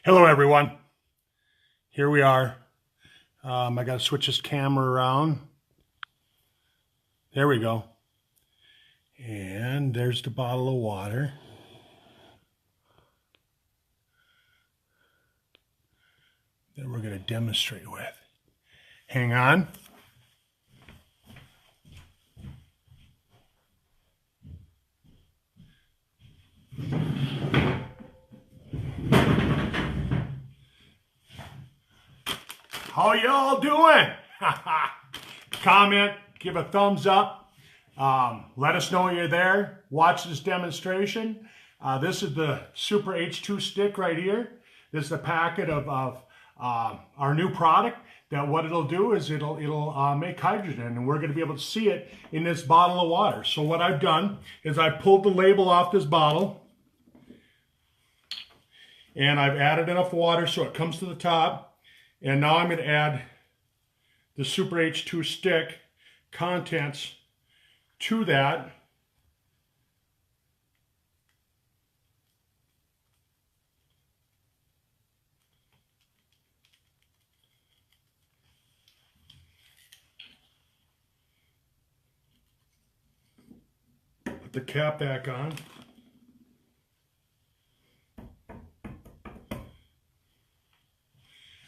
Hello everyone, here we are. I got to switch this camera around. There we go. And there's the bottle of water. That we're going to demonstrate with. Hang on. How y'all doing? Comment, give a thumbs up. Let us know you're there. Watch this demonstration. This is the Super H2 stick right here. This is the packet of our new product. That what it'll do is it'll make hydrogen, and we're going to be able to see it in this bottle of water. So what I've done is I pulled the label off this bottle, and I've added enough water so it comes to the top. And now I'm going to add the Super H2 stick contents to that. Put the cap back on.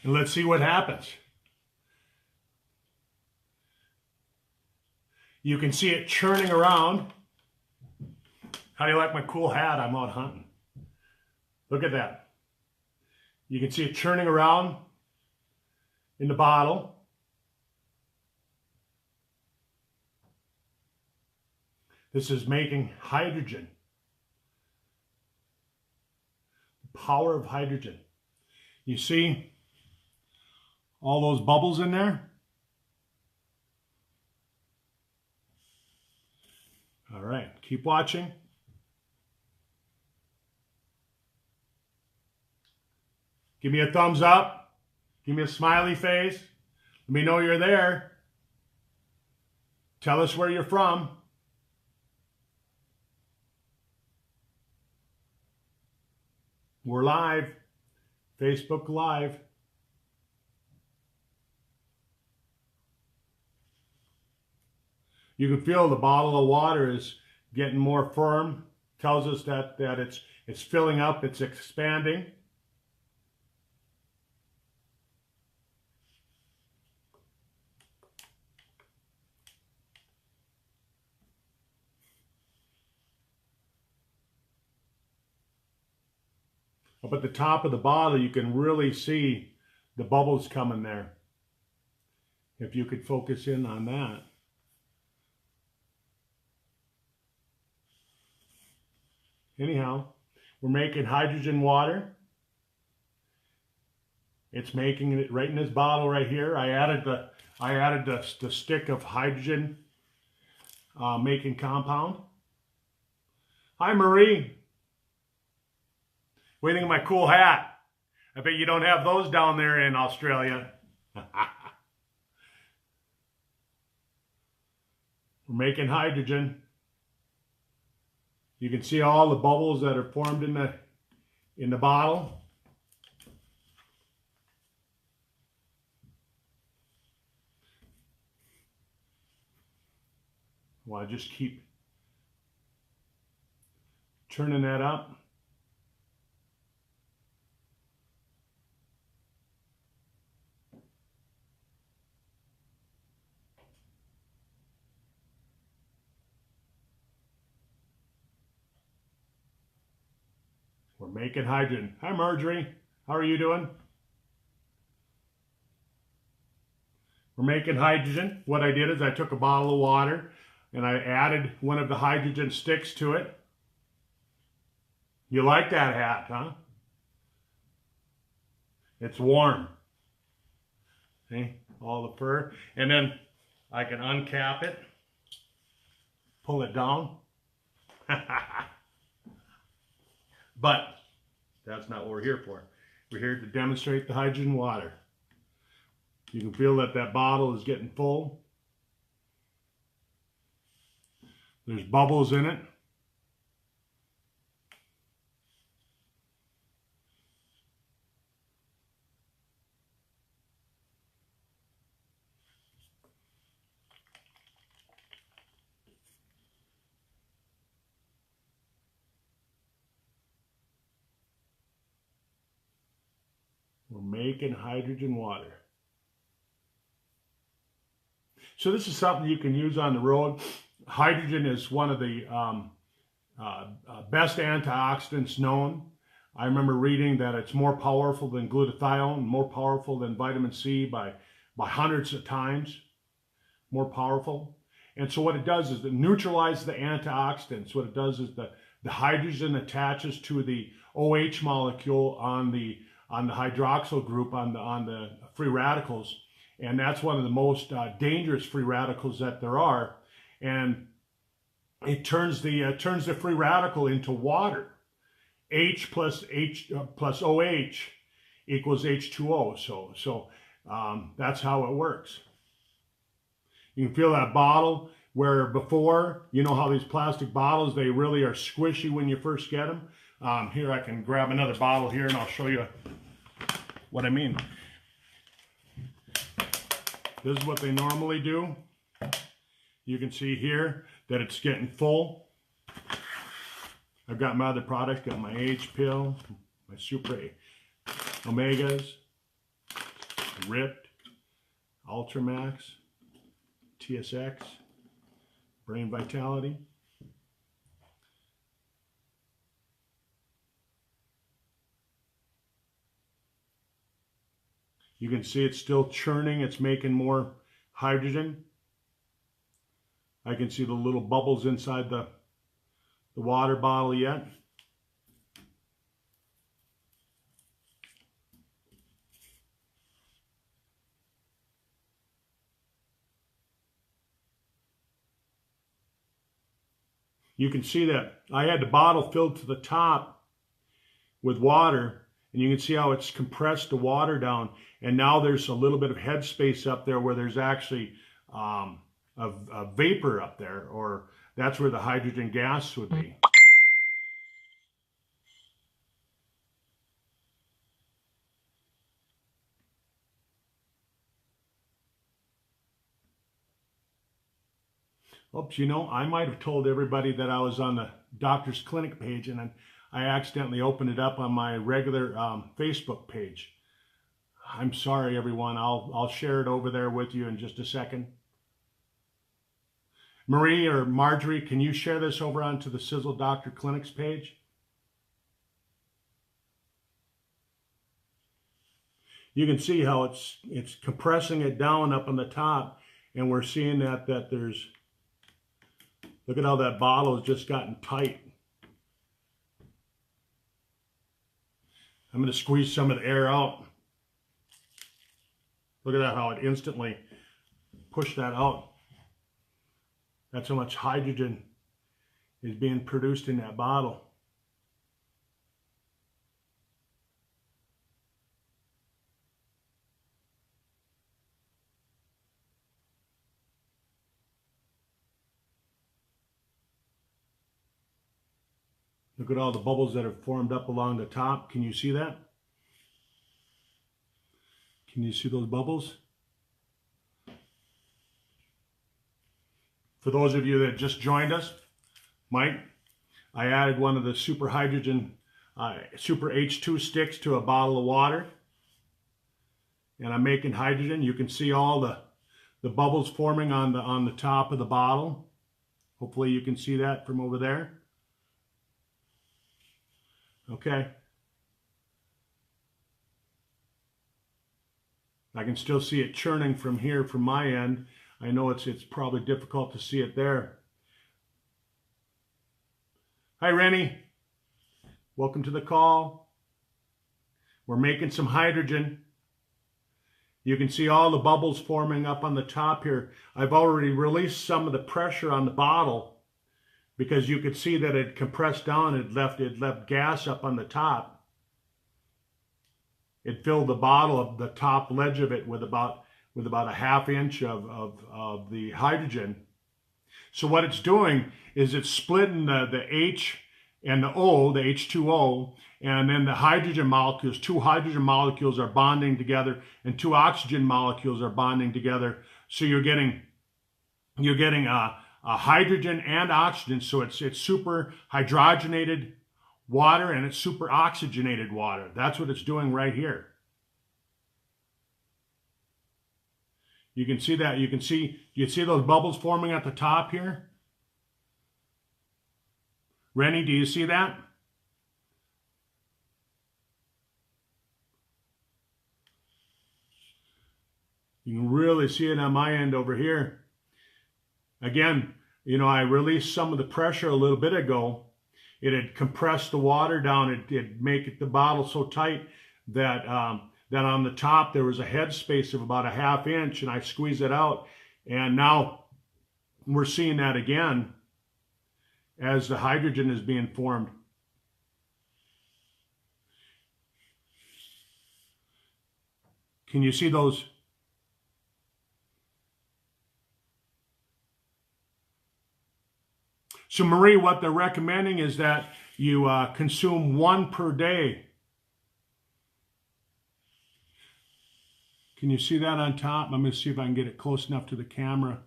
And let's see what happens. You can see it churning around. How do you like my cool hat? I'm out hunting. Look at that. You can see it churning around in the bottle. This is making hydrogen. The power of hydrogen. You see all those bubbles in there? All right, keep watching. Give me a thumbs up. Give me a smiley face. Let me know you're there. Tell us where you're from. We're live. Facebook Live. You can feel the bottle of water is getting more firm. Tells us that it's filling up, it's expanding. Up at the top of the bottle, you can really see the bubbles coming there. If you could focus in on that. Anyhow, we're making hydrogen water. It's making it right in this bottle right here. I added the stick of hydrogen making compound. Hi Marie. What do you think of my cool hat? I bet you don't have those down there in Australia. We're making hydrogen. You can see all the bubbles that are formed in the bottle. Well, I just keep turning that up. We're making hydrogen. Hi, Marjorie. How are you doing? We're making hydrogen. What I did is I took a bottle of water and I added one of the hydrogen sticks to it. You like that hat, huh? It's warm. See, all the fur. And then I can uncap it, pull it down. But that's not what we're here for. We're here to demonstrate the hydrogen water. You can feel that bottle is getting full. There's bubbles in it. We're making hydrogen water. So this is something you can use on the road. Hydrogen is one of the best antioxidants known. I remember reading that it's more powerful than glutathione, more powerful than vitamin C by hundreds of times more powerful. And so what it does is it neutralizes the antioxidants. What it does is the hydrogen attaches to the OH molecule on the hydroxyl group on the free radicals, and that's one of the most dangerous free radicals that there are. And it turns the free radical into water. H plus OH equals H2O. So that's how it works. You can feel that bottle where before, you know how these plastic bottles, they really are squishy when you first get them. Here, I can grab another bottle here and I'll show you what I mean. This is what they normally do. You can see here that it's getting full. I've got my other products, got my H pill, my Super Omegas, Ripped, Ultramax, TSX, Brain Vitality. You can see it's still churning, it's making more hydrogen. I can see the little bubbles inside the water bottle yet. You can see that I had the bottle filled to the top with water, and you can see how it's compressed the water down. And now there's a little bit of headspace up there where there's actually a vapor up there, or that's where the hydrogen gas would be. Oops, you know, I might have told everybody that I was on the doctor's clinic page, and then I accidentally opened it up on my regular Facebook page. I'm sorry, everyone. I'll share it over there with you in just a second. Marie or Marjorie, can you share this over onto the Sisel Doctor Clinics page? You can see how it's compressing it down up on the top, and we're seeing that there's, look at how that bottle has just gotten tight. I'm going to squeeze some of the air out. Look at that, how it instantly pushed that out. That's how much hydrogen is being produced in that bottle. Look at all the bubbles that have formed up along the top. Can you see that? Can you see those bubbles? For those of you that just joined us, Mike, I added one of the Super Hydrogen, Super H2 Stix to a bottle of water. And I'm making hydrogen. You can see all the bubbles forming on the top of the bottle. Hopefully you can see that from over there. Okay. I can still see it churning from here from my end. I know it's probably difficult to see it there. Hi, Rennie. Welcome to the call. We're making some hydrogen. You can see all the bubbles forming up on the top here. I've already released some of the pressure on the bottle because you could see that it compressed down. It left gas up on the top. It filled the bottle, the top ledge of it, with about a ½ inch of the hydrogen. So what it's doing is it's splitting the H and the O, the H2O, and then the hydrogen molecules, 2 hydrogen molecules are bonding together and 2 oxygen molecules are bonding together. So you're getting a hydrogen and oxygen. So it's super hydrogenated water and it's super oxygenated water. That's what it's doing right here. You can see that. You see those bubbles forming at the top here? Rennie, do you see that? You can really see it on my end over here. Again, you know, I released some of the pressure a little bit ago. It had compressed the water down. It make the bottle so tight that that on the top there was a head space of about a ½ inch, and I squeezed it out. And now we're seeing that again as the hydrogen is being formed. Can you see those? So Marie, what they're recommending is that you consume 1 per day. Can you see that on top? I'm going to see if I can get it close enough to the camera.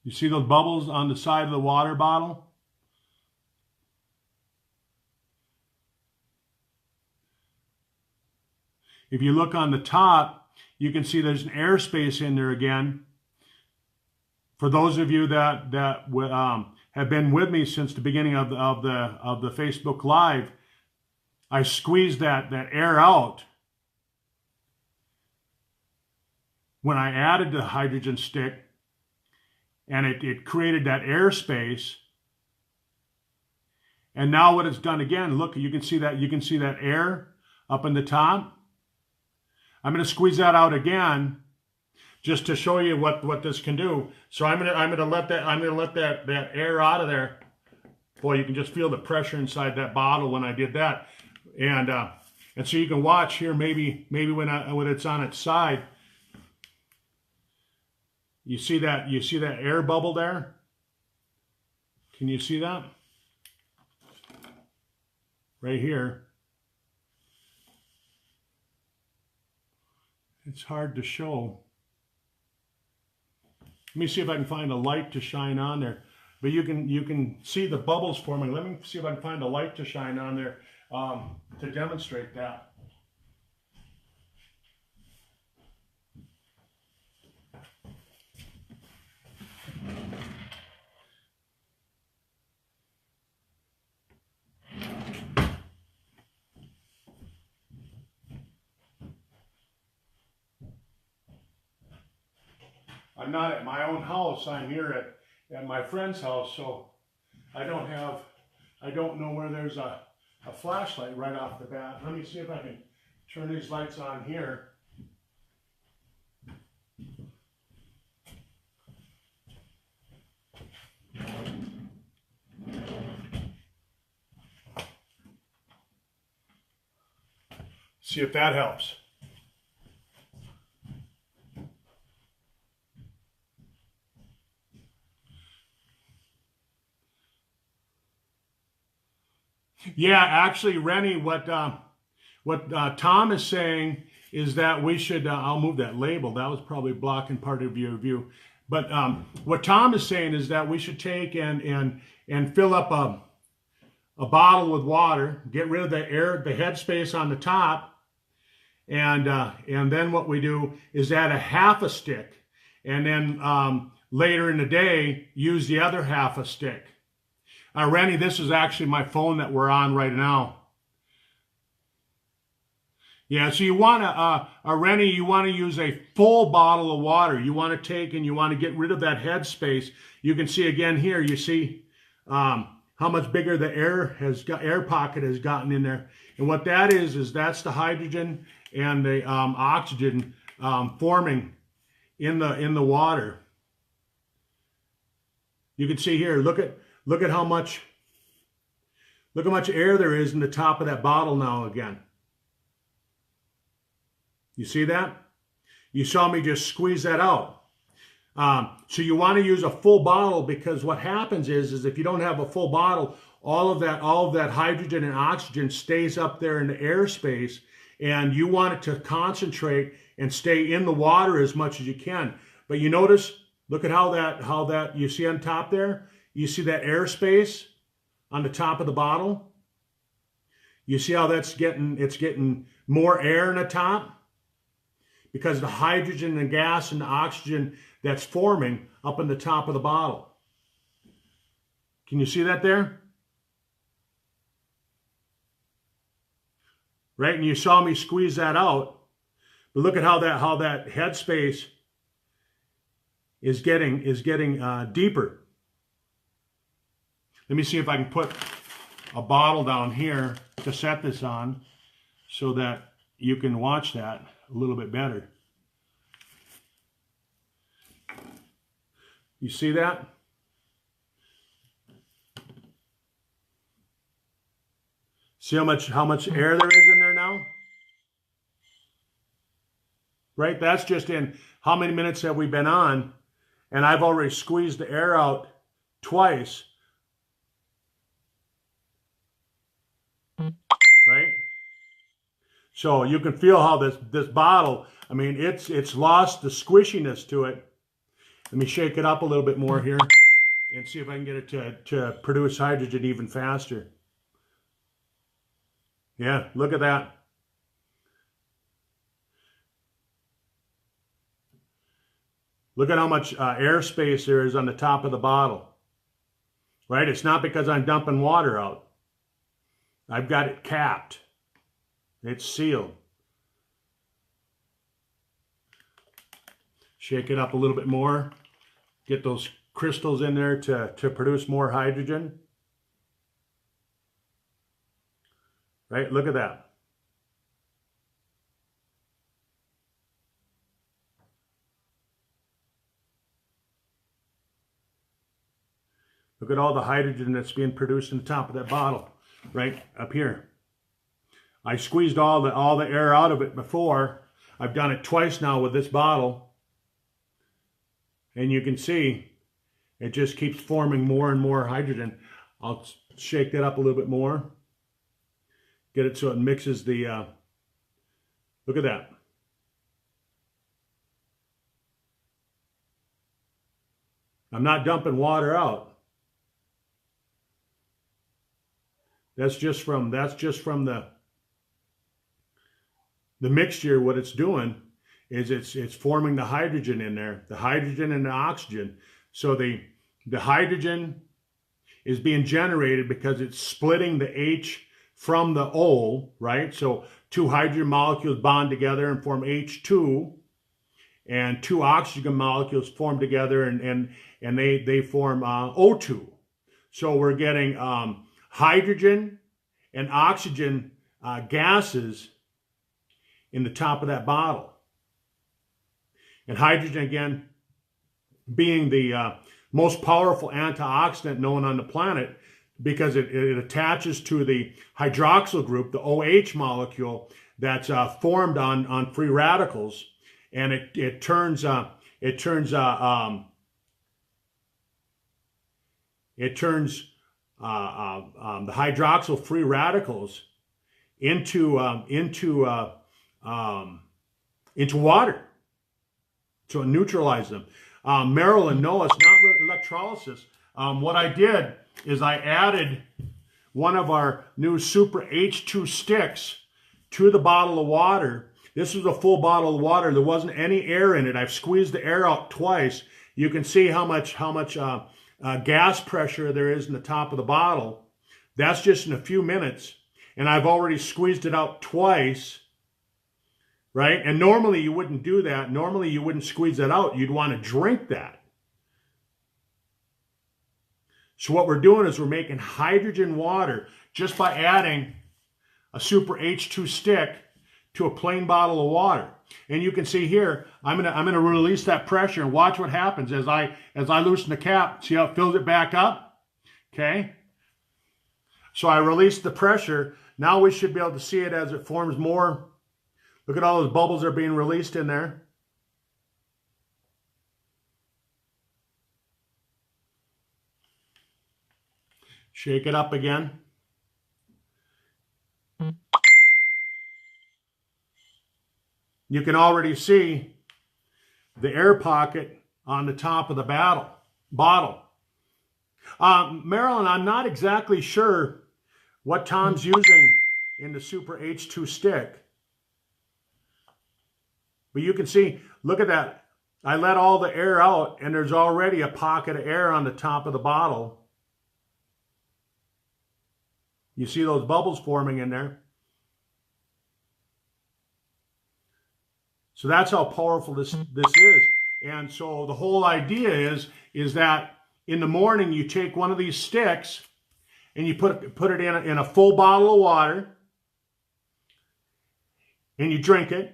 You see those bubbles on the side of the water bottle? If you look on the top, you can see there's an airspace in there again. For those of you that have been with me since the beginning of the Facebook Live, I squeezed that air out when I added the hydrogen stick, and it created that airspace. And now what it's done again, look, you can see that air up in the top. I'm going to squeeze that out again, just to show you what this can do. So I'm gonna let that air out of there. Boy, you can just feel the pressure inside that bottle when I did that. And so you can watch here, maybe when it's on its side. You see that air bubble there? Can you see that? Right here. It's hard to show. Let me see if I can find a light to shine on there. But you can see the bubbles forming. Let me see if I can find a light to shine on there to demonstrate that. I'm not at my own house. I'm here at my friend's house, so I don't know where there's a flashlight right off the bat. Let me see if I can turn these lights on here. See if that helps. Yeah, actually, Rennie, what Tom is saying is that we should, I'll move that label. That was probably blocking part of your view. But what Tom is saying is that we should take and fill up a bottle with water, get rid of the air, the head space on the top, and then what we do is add a ½ stick, and then later in the day, use the other ½ stick. Rennie, this is actually my phone that we're on right now. Yeah, so you want to, Rennie, you want to use a full bottle of water. You want to take and you want to get rid of that head space. You can see again here, you see how much bigger the air pocket has gotten in there. And what that is that's the hydrogen and the oxygen forming in the water. You can see here, look at how much air there is in the top of that bottle now again. You see that? You saw me just squeeze that out. So you want to use a full bottle, because what happens is if you don't have a full bottle, all of that hydrogen and oxygen stays up there in the airspace, and you want it to concentrate and stay in the water as much as you can. But you notice, look at how that you see on top there. You see that airspace on the top of the bottle? You see how it's getting more air in the top? Because the hydrogen and gas and the oxygen that's forming up in the top of the bottle. Can you see that there? Right, and you saw me squeeze that out. But look at how that headspace is getting deeper. Let me see if I can put a bottle down here to set this on so that you can watch that a little bit better. You see that? See how much air there is in there now? Right? That's just in how many minutes have we been on? And I've already squeezed the air out twice. Right? So you can feel how this bottle, I mean, it's lost the squishiness to it. Let me shake it up a little bit more here and see if I can get it to produce hydrogen even faster. Yeah, look at that. Look at how much airspace there is on the top of the bottle. Right? It's not because I'm dumping water out. I've got it capped. It's sealed. Shake it up a little bit more. Get those crystals in there to produce more hydrogen. Right? Look at that. Look at all the hydrogen that's being produced in the top of that bottle, right up here. I squeezed all the air out of it before. I've done it twice now with this bottle. And you can see it just keeps forming more and more hydrogen. I'll shake that up a little bit more. Get it so it mixes the, look at that. I'm not dumping water out. That's just from the mixture. What it's doing is it's forming the hydrogen in there, the hydrogen and the oxygen. So the hydrogen is being generated because it's splitting the H from the O, right? So two hydrogen molecules bond together and form H2, and two oxygen molecules form together and they form O2. So we're getting hydrogen and oxygen gases in the top of that bottle. And hydrogen, again, being the most powerful antioxidant known on the planet, because it attaches to the hydroxyl group, the OH molecule that's formed on free radicals, and it turns the hydroxyl free radicals into water. So it neutralizes them. Marilyn, no, it's not electrolysis. What I did is I added one of our new Super H2 Stix to the bottle of water. This was a full bottle of water. There wasn't any air in it. I've squeezed the air out twice. You can see how much gas pressure there is in the top of the bottle. That's just in a few minutes. And I've already squeezed it out twice. Right? And normally you wouldn't do that. Normally you wouldn't squeeze that out. You'd want to drink that. So what we're doing is we're making hydrogen water just by adding a Super H2 stick to a plain bottle of water. And you can see here, I'm gonna release that pressure and watch what happens as I loosen the cap. See how it fills it back up? Okay. So I released the pressure. Now we should be able to see it as it forms more. Look at all those bubbles that are being released in there. Shake it up again. You can already see the air pocket on the top of the bottle. Marilyn, I'm not exactly sure what Tom's using in the Super H2 stick. But you can see, look at that. I let all the air out, and there's already a pocket of air on the top of the bottle. You see those bubbles forming in there? So that's how powerful this is. And so the whole idea is that in the morning you take one of these sticks and you put it in a full bottle of water and you drink it.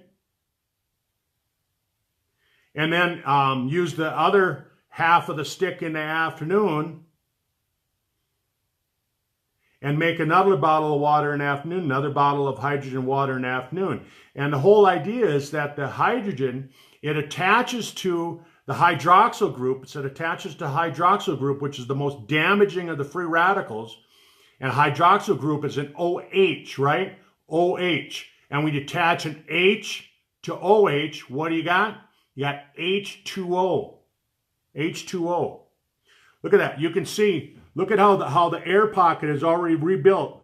And then use the other half of the stick in the afternoon and make another bottle of water in the afternoon, another bottle of hydrogen water in the afternoon. And the whole idea is that the hydrogen, it attaches to the hydroxyl group. So it attaches to hydroxyl group, which is the most damaging of the free radicals. And hydroxyl group is an OH, right? OH. And when you attach an H to OH, what do you got? You got H2O. H2O. Look at that. You can see, look at how the air pocket is already rebuilt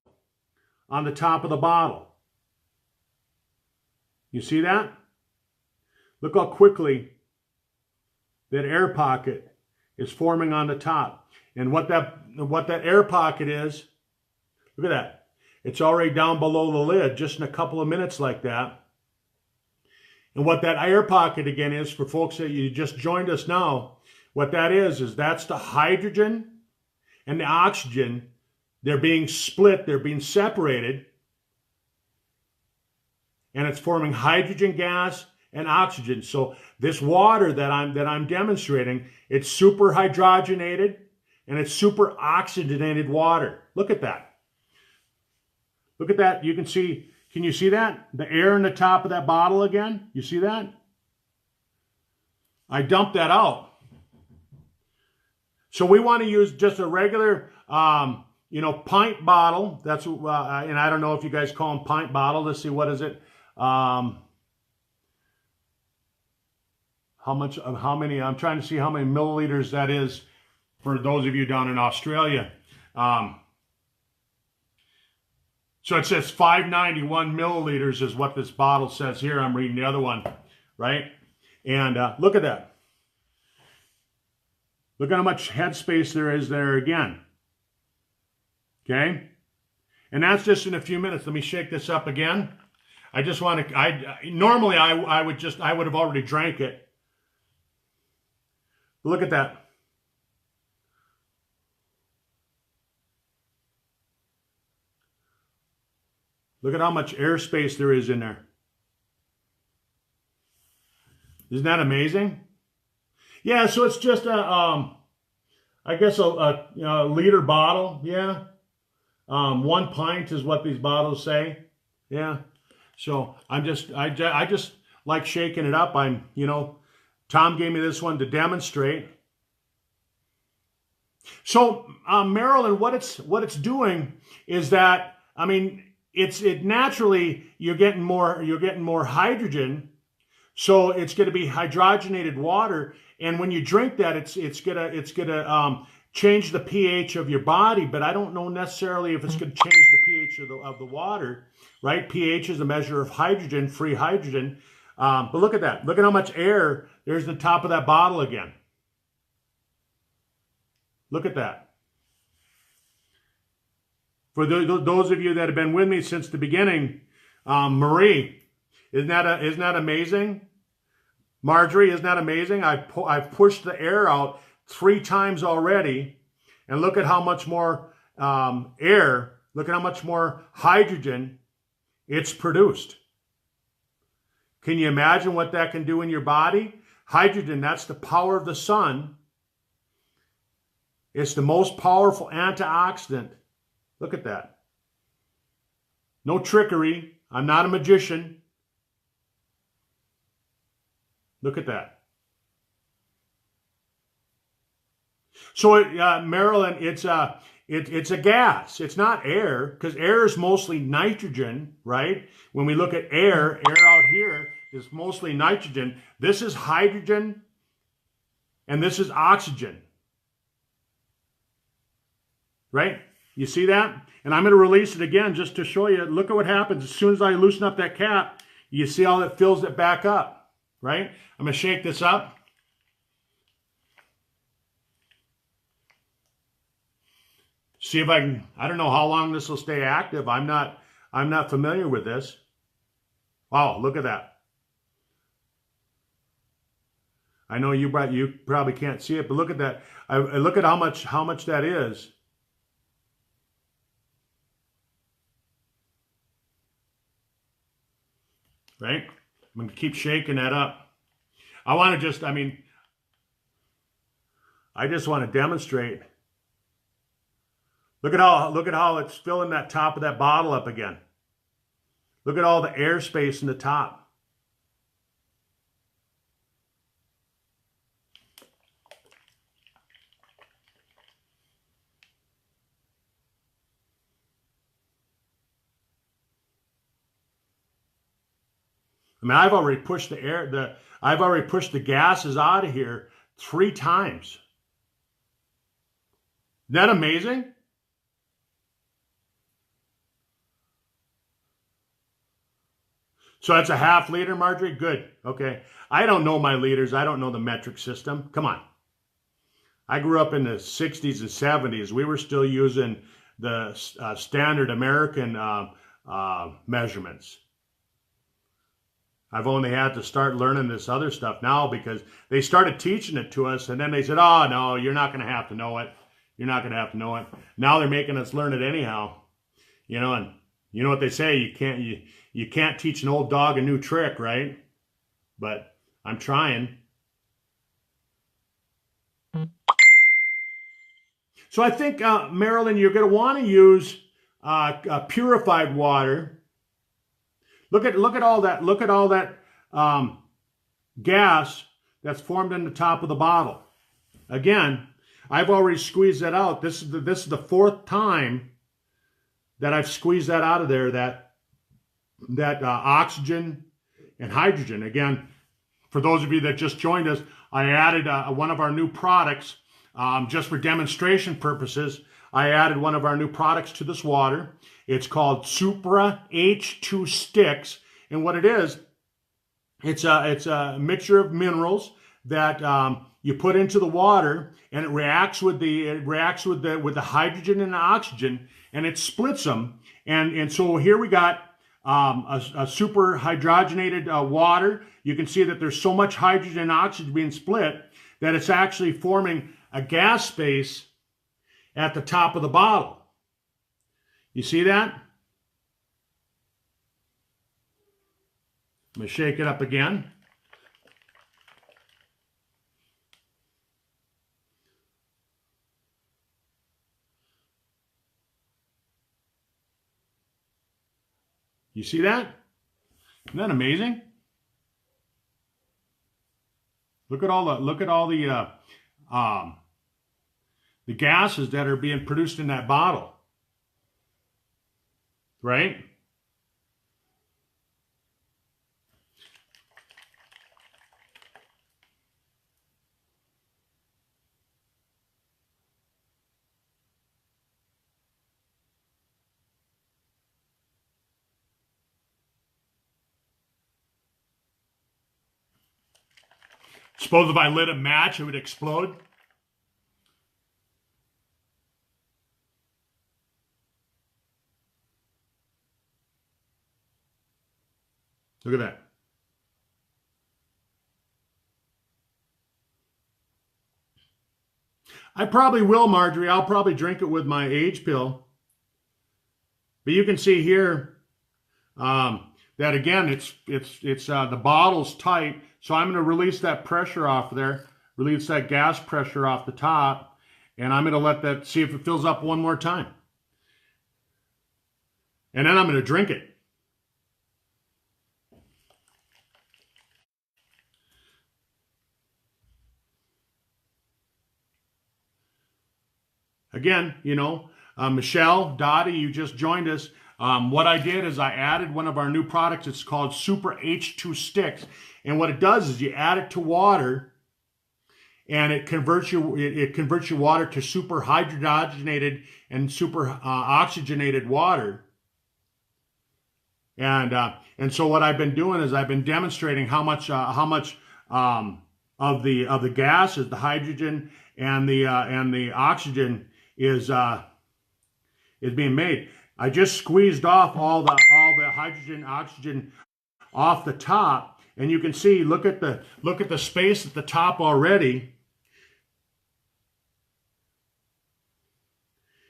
on the top of the bottle. You see that? Look how quickly that air pocket is forming on the top. And what that air pocket is, look at that. It's already down below the lid just in a couple of minutes like that. And what that air pocket again is, for folks that you just joined us now, what that is that's the hydrogen and the oxygen. They're being split, they're being separated, and it's forming hydrogen gas and oxygen. So this water that I'm demonstrating, it's super hydrogenated and it's super oxygenated water. Look at that. Look at that. You can see, can you see that? The air in the top of that bottle again? You see that? I dumped that out. So we want to use just a regular, pint bottle. That's and I don't know if you guys call them pint bottle. Let's see, what is it? How many? I'm trying to see how many milliliters that is for those of you down in Australia. So it says 591 milliliters is what this bottle says here. I'm reading the other one, right? And look at that. Look at how much headspace there is there again. Okay? And that's just in a few minutes. Let me shake this up again. I just want to, normally I would have already drank it. But look at that. Look at how much airspace there is in there. Isn't that amazing? Yeah, so it's just a liter bottle. Yeah, 1 pint is what these bottles say. Yeah, so I just like shaking it up. Tom gave me this one to demonstrate. So Marilyn, what it's doing is that, I mean, it naturally you're getting more hydrogen. So it's going to be hydrogenated water, and when you drink that, it's gonna change the pH of your body. But I don't know necessarily if it's going to change the pH of the water, right? pH is a measure of hydrogen, free hydrogen. But look at that. Look at how much air there's in the top of that bottle again. Look at that. For those of you that have been with me since the beginning, Marie, isn't that amazing? Marjorie, isn't that amazing? I've pushed the air out 3 times already, and look at how much more air, look at how much more hydrogen it's produced. Can you imagine what that can do in your body? Hydrogen, that's the power of the sun. It's the most powerful antioxidant. Look at that. No trickery. I'm not a magician. Look at that. So, Marilyn, it's a gas. It's not air, because air is mostly nitrogen, right? When we look at air out here is mostly nitrogen. This is hydrogen, and this is oxygen, right? You see that? And I'm going to release it again just to show you. Look at what happens. As soon as I loosen up that cap, you see how it fills it back up, right? I'm going to shake this up. See if I can, I don't know how long this will stay active. I'm not familiar with this. Wow, look at that. I know you probably can't see it, but look at that. Look at how much that is. Right? I'm going to keep shaking that up. I want to just, I just want to demonstrate. Look at how it's filling that top of that bottle up again. Look at all the airspace in the top. I've already pushed I've already pushed the gases out of here 3 times. Isn't that amazing? So that's a ½ liter, Marjorie? Good. Okay. I don't know my liters. I don't know the metric system. Come on. I grew up in the 60s and 70s. We were still using the standard American measurements. I've only had to start learning this other stuff now because they started teaching it to us, and then they said, oh, no, you're not going to have to know it. You're not going to have to know it. Now they're making us learn it anyhow. You know, and you know what they say, you can't teach an old dog a new trick, right? But I'm trying. So I think, Marilyn, you're going to want to use purified water. Look at all that. Look at all that gas that's formed in the top of the bottle. Again, I've already squeezed that out. This is the 4th time that I've squeezed that out of there. That oxygen and hydrogen. Again, for those of you that just joined us, I added one of our new products just for demonstration purposes. I added one of our new products to this water. It's called Sisel H2 Stix, and what it is, it's a mixture of minerals that you put into the water, and it reacts with the hydrogen and the oxygen, and it splits them. And so here we got a super hydrogenated water. You can see that there's so much hydrogen and oxygen being split that it's actually forming a gas space at the top of the bottle. You see that? I'm going to shake it up again. You see that? Isn't that amazing? Look at all the gases that are being produced in that bottle. Right? Suppose if I lit a match, it would explode. Look at that. I probably will, Marjorie. I'll probably drink it with my age pill. But you can see here that again, it's the bottle's tight. So I'm going to release that pressure off there, release that gas pressure off the top, and I'm going to let that, see if it fills up one more time. And then I'm going to drink it. Again, you know, Michelle, Dottie, you just joined us. What I did is I added one of our new products. It's called Sisel H2 Stix. And what it does is you add it to water, and it converts your water to super hydrogenated and super oxygenated water. And so what I've been doing is I've been demonstrating how much of the gases, the hydrogen and the oxygen is being made. I just squeezed off all the hydrogen, oxygen off the top, and you can see, look at the space at the top already.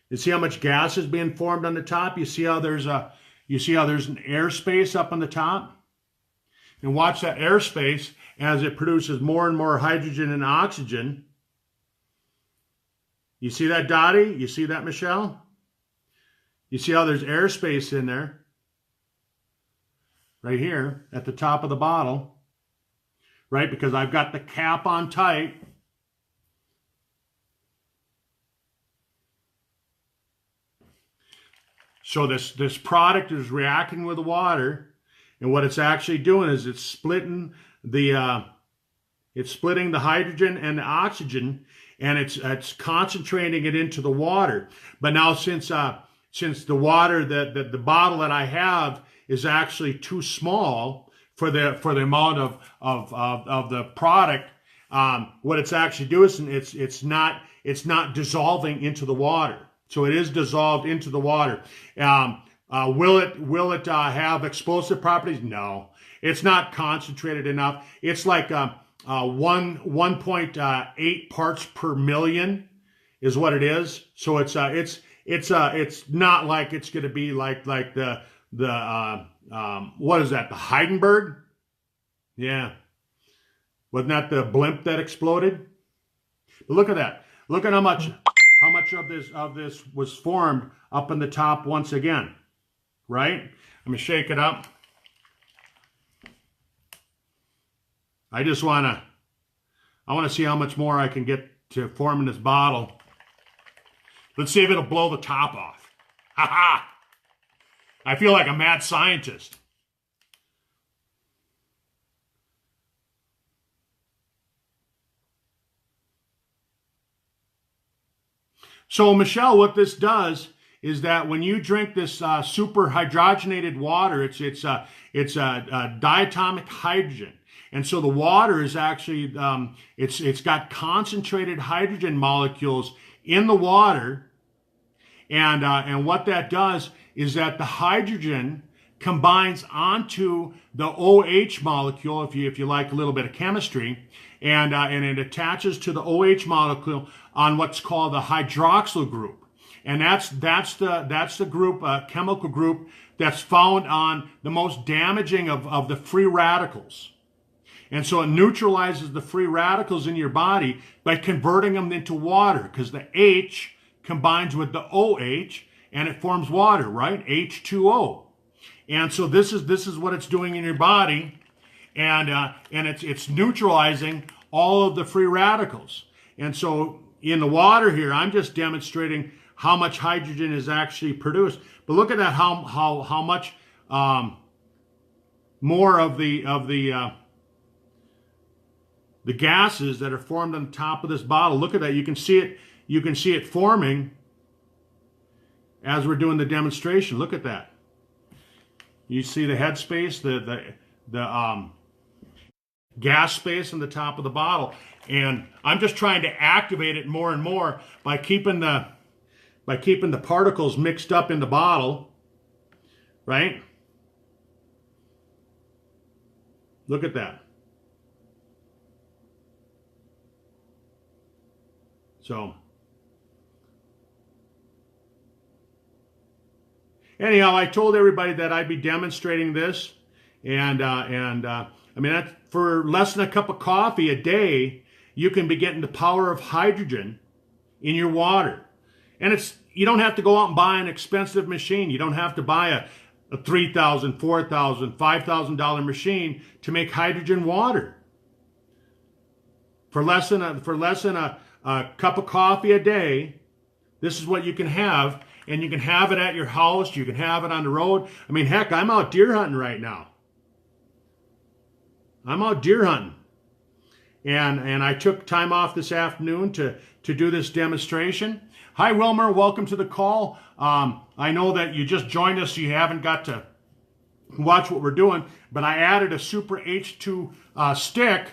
You see how much gas is being formed on the top? You see how there's an airspace up on the top? And watch that airspace as it produces more and more hydrogen and oxygen. You see that, Dottie? You see that, Michelle? You see how there's airspace in there? Right here at the top of the bottle. Right? Because I've got the cap on tight. So this product is reacting with the water, and what it's actually doing is it's splitting the hydrogen and the oxygen, and it's concentrating it into the water. But now since the water the bottle that I have is actually too small for the amount of the product, what it's actually doing is it's not dissolving into the water. So it is dissolved into the water. Will it have explosive properties? No, it's not concentrated enough. It's like 1.8 parts per million is what it is. So it's not like it's going to be like the what is that? The Heidenberg? Yeah, wasn't that the blimp that exploded? But look at that. Look at how much of this was formed up in the top once again, right? I'm gonna shake it up. I want to see how much more I can get to form in this bottle. Let's see if it'll blow the top off. Ha ha! I feel like a mad scientist. So, Michelle, what this does is that when you drink this super hydrogenated water, it's diatomic hydrogen, and so the water is actually it's got concentrated hydrogen molecules in the water, and what that does is that the hydrogen combines onto the OH molecule, if you like a little bit of chemistry, and it attaches to the OH molecule on what's called the hydroxyl group, and that's the group, chemical group that's found on the most damaging of the free radicals, and so it neutralizes the free radicals in your body by converting them into water, because the H combines with the OH and it forms water, right? H2O. And so this is what it's doing in your body, and it's neutralizing all of the free radicals. And so in the water here, I'm just demonstrating how much hydrogen is actually produced. But look at that, how much more of the gases that are formed on the top of this bottle. Look at that. You can see it. You can see it forming as we're doing the demonstration. Look at that. You see the head space, the gas space on the top of the bottle, and I'm just trying to activate it more and more by keeping the particles mixed up in the bottle, right? Look at that. So anyhow, I told everybody that I'd be demonstrating this, and I mean, that's for less than a cup of coffee a day, you can be getting the power of hydrogen in your water. And you don't have to go out and buy an expensive machine. You don't have to buy a $3,000, $4,000, $5,000 machine to make hydrogen water. For less than a cup of coffee a day, this is what you can have. And you can have it at your house. You can have it on the road. I mean, heck, I'm out deer hunting right now. I'm out deer hunting. and I took time off this afternoon to do this demonstration. Hi, Wilmer. Welcome to the call. I know that you just joined us, so you haven't got to watch what we're doing, but I added a Super H2 stick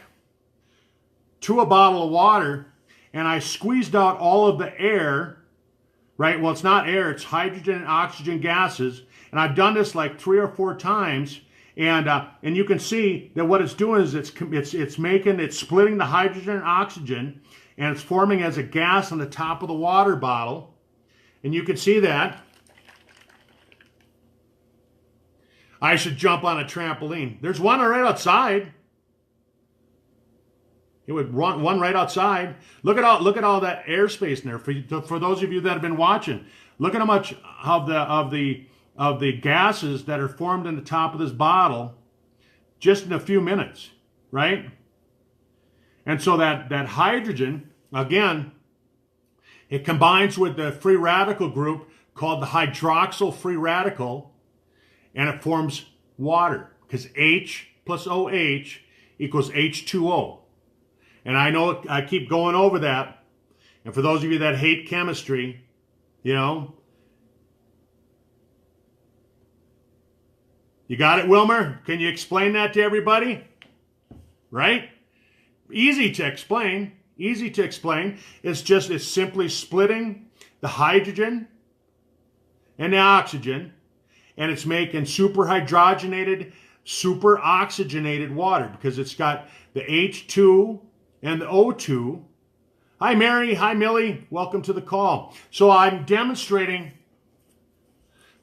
to a bottle of water, and I squeezed out all of the air, right? Well, it's not air, it's hydrogen and oxygen gases, and I've done this like 3 or 4 times, and you can see that what it's doing is it's splitting the hydrogen and oxygen, and it's forming as a gas on the top of the water bottle, and you can see that. I should jump on a trampoline. There's one right outside. It would run one right outside. Look at all that airspace in there. For those of you that have been watching, look at how much of the gases that are formed in the top of this bottle just in a few minutes, right? And so that hydrogen, again, it combines with the free radical group called the hydroxyl free radical, and it forms water, because H plus OH equals H2O. And I know I keep going over that. And for those of you that hate chemistry, you know, you got it, Wilmer? Can you explain that to everybody? Right? Easy to explain. Easy to explain. It's simply splitting the hydrogen and the oxygen, and it's making super hydrogenated, super oxygenated water, because it's got the H2 and the O2. Hi, Mary. Hi, Millie. Welcome to the call. So I'm demonstrating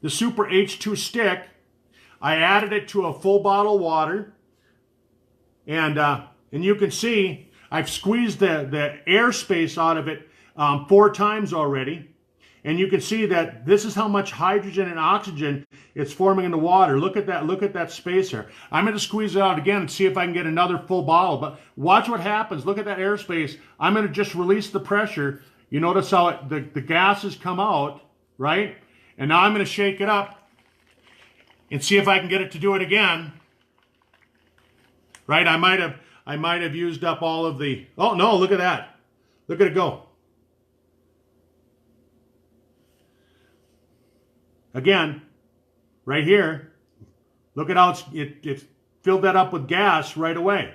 the Super H2 stick. I added it to a full bottle of water, and you can see I've squeezed the airspace out of it 4 times already. And you can see that this is how much hydrogen and oxygen it's forming in the water. Look at that space here. I'm going to squeeze it out again and see if I can get another full bottle. But watch what happens. Look at that airspace. I'm going to just release the pressure. You notice how the gases come out, right? And now I'm going to shake it up and see if I can get it to do it again. Right? I might have used up all of the... Oh, no, look at that. Look at it go. Again, right here, look at how it's filled that up with gas right away.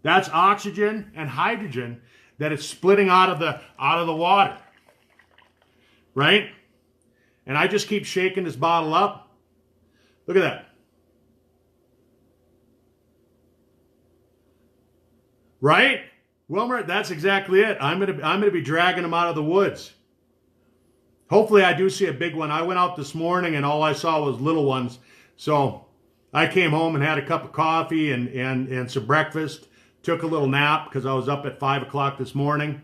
That's oxygen and hydrogen that it's splitting out of the water, right? And I just keep shaking this bottle up. Look at that. Right? Wilmer, that's exactly it. I'm gonna be dragging them out of the woods. Hopefully I do see a big one. I went out this morning and all I saw was little ones. So I came home and had a cup of coffee and some breakfast. Took a little nap because I was up at 5 o'clock this morning.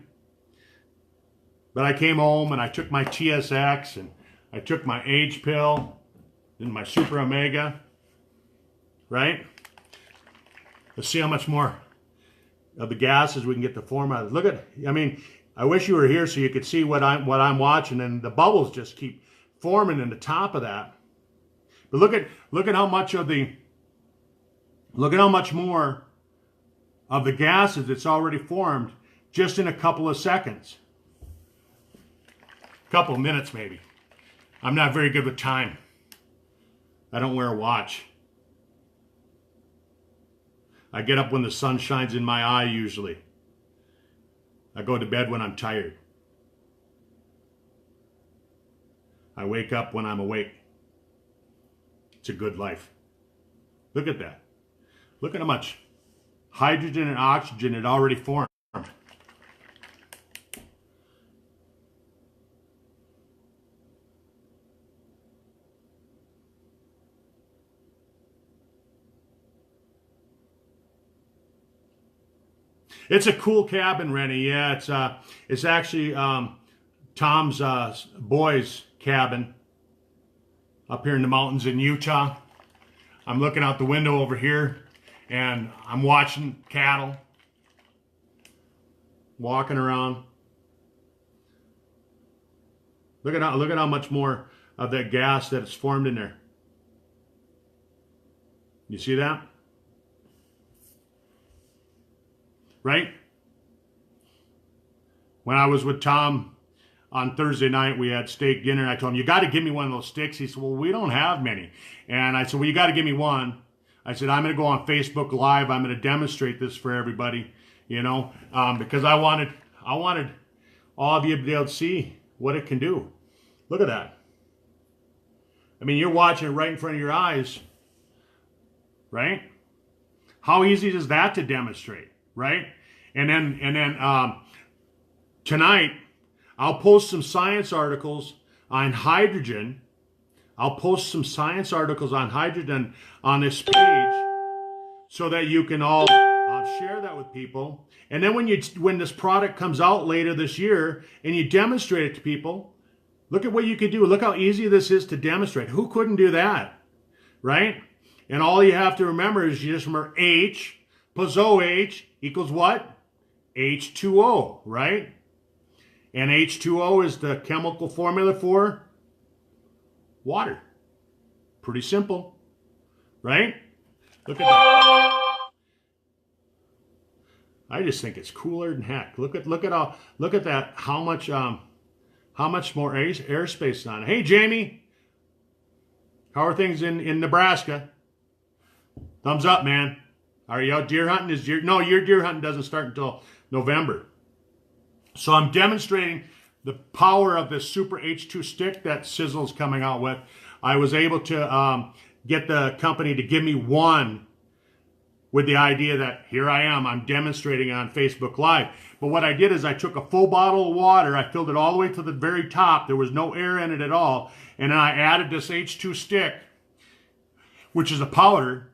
But I came home and I took my TSX and I took my age pill and my Super Omega. Right? Let's see how much more of the gases we can get to form out of it. Look at, I mean, I wish you were here so you could see what I'm watching, and the bubbles just keep forming in the top of that. But look at how much more of the gases that's already formed just in a couple of seconds. A couple of minutes maybe. I'm not very good with time. I don't wear a watch. I get up when the sun shines in my eye usually. I go to bed when I'm tired. I wake up when I'm awake. It's a good life. Look at that. Look at how much hydrogen and oxygen it already formed. It's a cool cabin, Rennie. Yeah, it's actually Tom's boys' cabin up here in the mountains in Utah. I'm looking out the window over here, and I'm watching cattle walking around. Look at how much more of that gas that's formed in there. You see that? right? When I was with Tom on Thursday night, we had steak dinner. I told him, you got to give me one of those sticks. He said, well, we don't have many. And I said, well, you got to give me one. I said, I'm going to go on Facebook Live. I'm going to demonstrate this for everybody, you know, because I wanted all of you to be able to see what it can do. Look at that. I mean, you're watching it right in front of your eyes, right? How easy is that to demonstrate, right? And then tonight, I'll post some science articles on hydrogen. I'll post some science articles on hydrogen on this page so that you can all share that with people. And then when this product comes out later this year and you demonstrate it to people, look at what you could do. Look how easy this is to demonstrate. Who couldn't do that, right? And all you have to remember is you just remember H plus OH equals what? H2O, right? And H2O is the chemical formula for water. Pretty simple, right? Look at that. I just think it's cooler than heck. Look at that. How much more airspace is on it. Hey, Jamie, how are things in Nebraska? Thumbs up, man. Are you out deer hunting? No, your deer hunting doesn't start until November. So I'm demonstrating the power of this Super H2 stick that Sisel's coming out with. I was able to get the company to give me one with the idea that here I am, I'm demonstrating on Facebook Live. But what I did is I took a full bottle of water, I filled it all the way to the very top, there was no air in it at all, and then I added this H2 stick, which is a powder,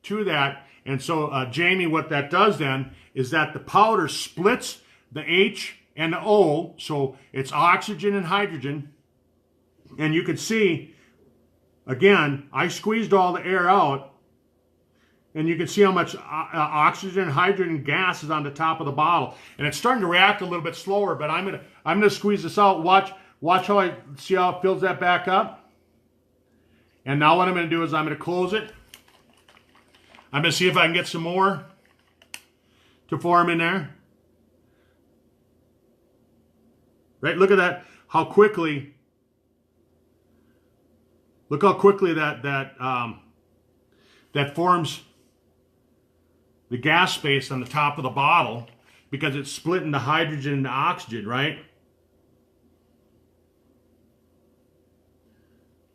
to that. And so, Jamie, what that does then is that the powder splits the H and the O, so it's oxygen and hydrogen. And you can see, again, I squeezed all the air out, and you can see how much oxygen and hydrogen gas is on the top of the bottle. And it's starting to react a little bit slower, but I'm gonna squeeze this out. Watch how I see how it fills that back up. And now what I'm gonna do is I'm gonna close it. I'm gonna see if I can get some more to form in there. Right, look at that, how quickly, look how quickly that forms the gas space on the top of the bottle because it's splitting the hydrogen and the oxygen, right?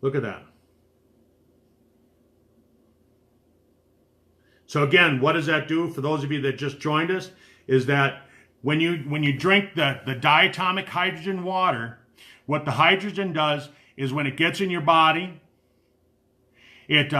Look at that. So again, what does that do for those of you that just joined us is that when you drink the diatomic hydrogen water, what the hydrogen does is when it gets in your body, it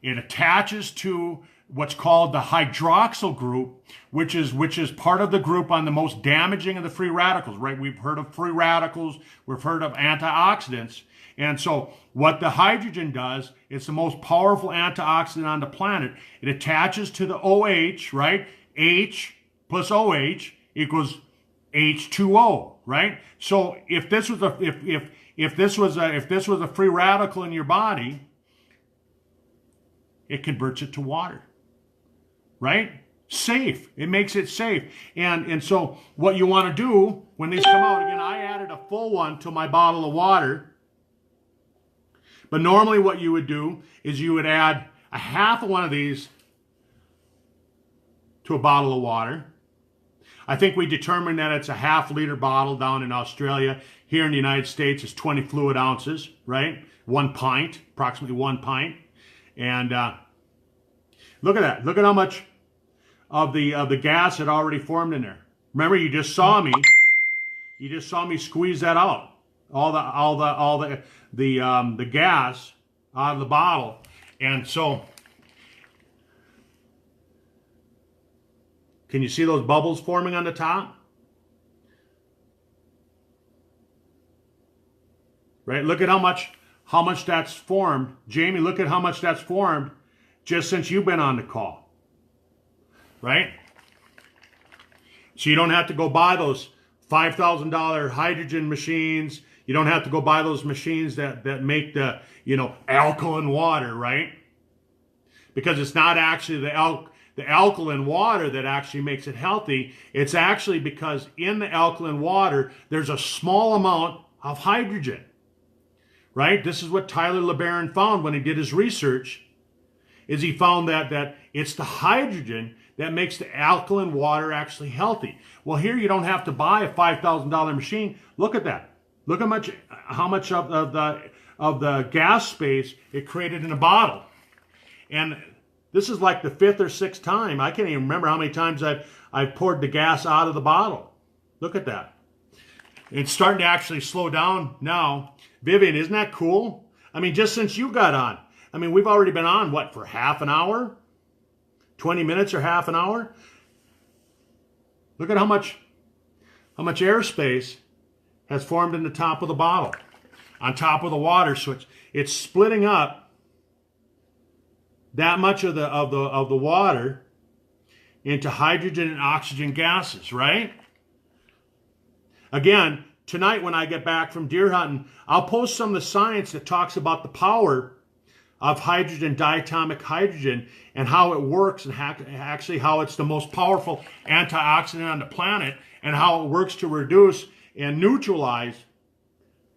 attaches to what's called the hydroxyl group, which is part of the group on the most damaging of the free radicals, right? We've heard of free radicals, we've heard of antioxidants. And so what the hydrogen does, it's the most powerful antioxidant on the planet. It attaches to the OH, right? H plus OH equals H2O, right? So if this was a free radical in your body, it converts it to water, right? Safe. It makes it safe. And so what you want to do when these come out, again, I added a full one to my bottle of water. But normally what you would do is you would add a half of one of these to a bottle of water. I think we determined that it's a half-liter bottle down in Australia. Here in the United States, it's 20 fluid ounces, right? 1 pint, approximately 1 pint. And look at that. Look at how much of the gas had already formed in there. Remember, you just saw me squeeze that out. All the gas out of the bottle. And so, can you see those bubbles forming on the top? Right? Look at how much that's formed. Jamie, look at how much that's formed just since you've been on the call. Right? So you don't have to go buy those $5,000 hydrogen machines. You don't have to go buy those machines that make the, alkaline water, right? Because it's not actually the alkaline water that actually makes it healthy. It's actually because in the alkaline water, there's a small amount of hydrogen, right? This is what Tyler LeBaron found when he did his research, is he found that it's the hydrogen that makes the alkaline water actually healthy. Well, here you don't have to buy a $5,000 machine. Look at that. Look how much of the gas space it created in a bottle. And this is like the 5th or 6th time. I can't even remember how many times I've poured the gas out of the bottle. Look at that. It's starting to actually slow down now. Vivian, isn't that cool? I mean, just since you got on. I mean, we've already been on, what, for half an hour? 20 minutes or half an hour? Look at how much airspace has formed in the top of the bottle, on top of the water. So it's splitting up that much of the water into hydrogen and oxygen gases, right? Again, tonight when I get back from deer hunting, I'll post some of the science that talks about the power of hydrogen, diatomic hydrogen, and how it works, and actually how it's the most powerful antioxidant on the planet, and how it works to reduce and neutralize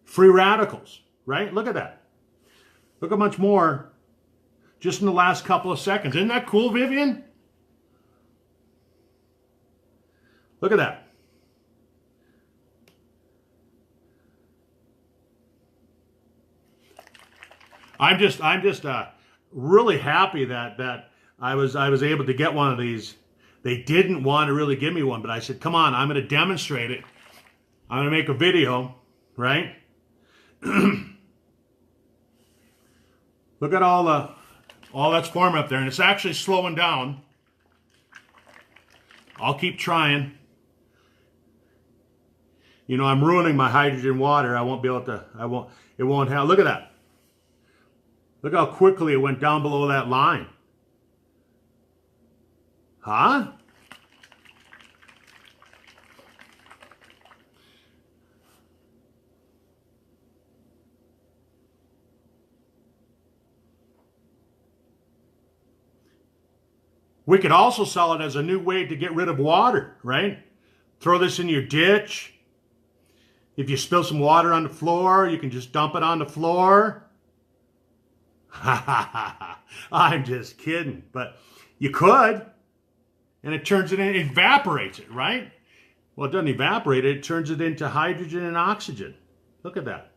free radicals, right? Look at that. Look how much more just in the last couple of seconds. Isn't that cool, Vivian? Look at that. I'm just really happy that I was able to get one of these. They didn't want to really give me one, but I said, come on, I'm going to demonstrate it. I'm going to make a video, right? Look at all that's forming up there, and it's actually slowing down. I'll keep trying. You know, I'm ruining my hydrogen water. I won't be able to, it won't have, look at that. Look how quickly it went down below that line. Huh? We could also sell it as a new way to get rid of water, right? Throw this in your ditch. If you spill some water on the floor, you can just dump it on the floor. I'm just kidding, but you could, and it turns it in, it evaporates it, right? Well, it doesn't evaporate it, it turns it into hydrogen and oxygen. Look at that.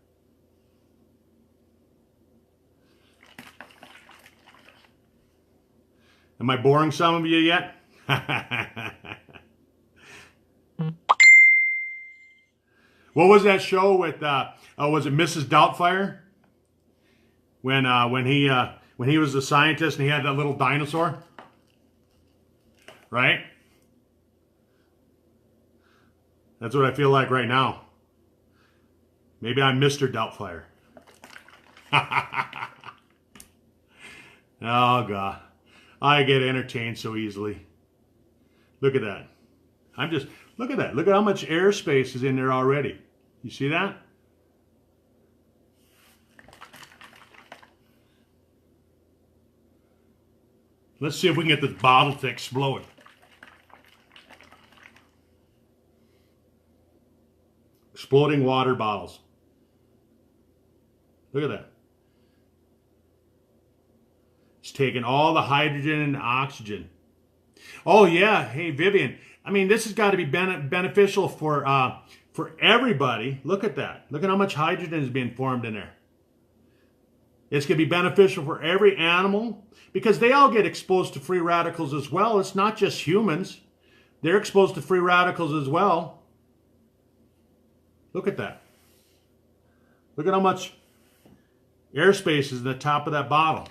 Am I boring some of you yet? What was that show with, was it Mrs. Doubtfire? When he was a scientist and he had that little dinosaur, right? That's what I feel like right now. Maybe I'm Mr. Doubtfire. Oh God, I get entertained so easily. Look at that. Look at that. Look at how much airspace is in there already. You see that? Let's see if we can get this bottle to explode. Exploding water bottles. Look at that. It's taking all the hydrogen and oxygen. Oh yeah, hey Vivian. I mean, this has got to be beneficial for everybody. Look at that. Look at how much hydrogen is being formed in there. It's going to be beneficial for every animal because they all get exposed to free radicals as well. It's not just humans. They're exposed to free radicals as well. Look at that. Look at how much airspace is in the top of that bottle.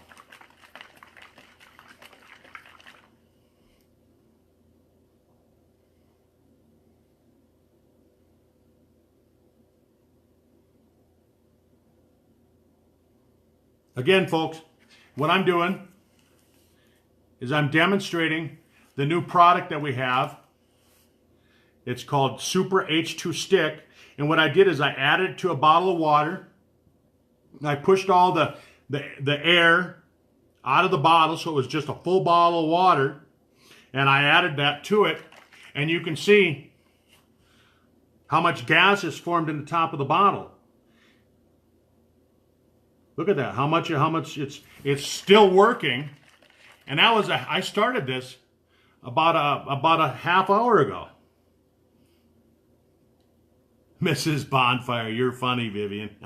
Again, folks, what I'm doing is I'm demonstrating the new product that we have. It's called Sisel H2 Stix. And what I did is I added it to a bottle of water. I pushed all the air out of the bottle so it was just a full bottle of water. and I added that to it, and you can see how much gas is formed in the top of the bottle. Look at that, how much it's still working. And that was I started this about a half hour ago. Mrs. Bonfire, you're funny, Vivian.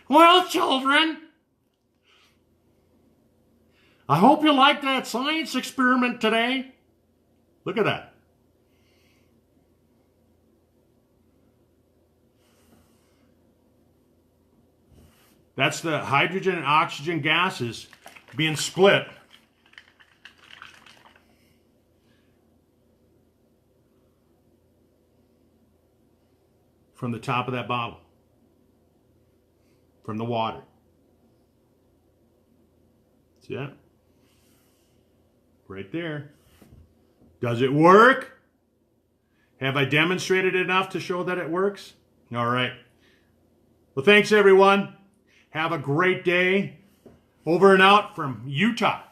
Well, children, I hope you liked that science experiment today. Look at that. That's the hydrogen and oxygen gases being split. From the top of that bottle. From the water. See that? Right there. Does it work? Have I demonstrated enough to show that it works? All right. Well, thanks everyone. Have a great day. Over and out from Utah.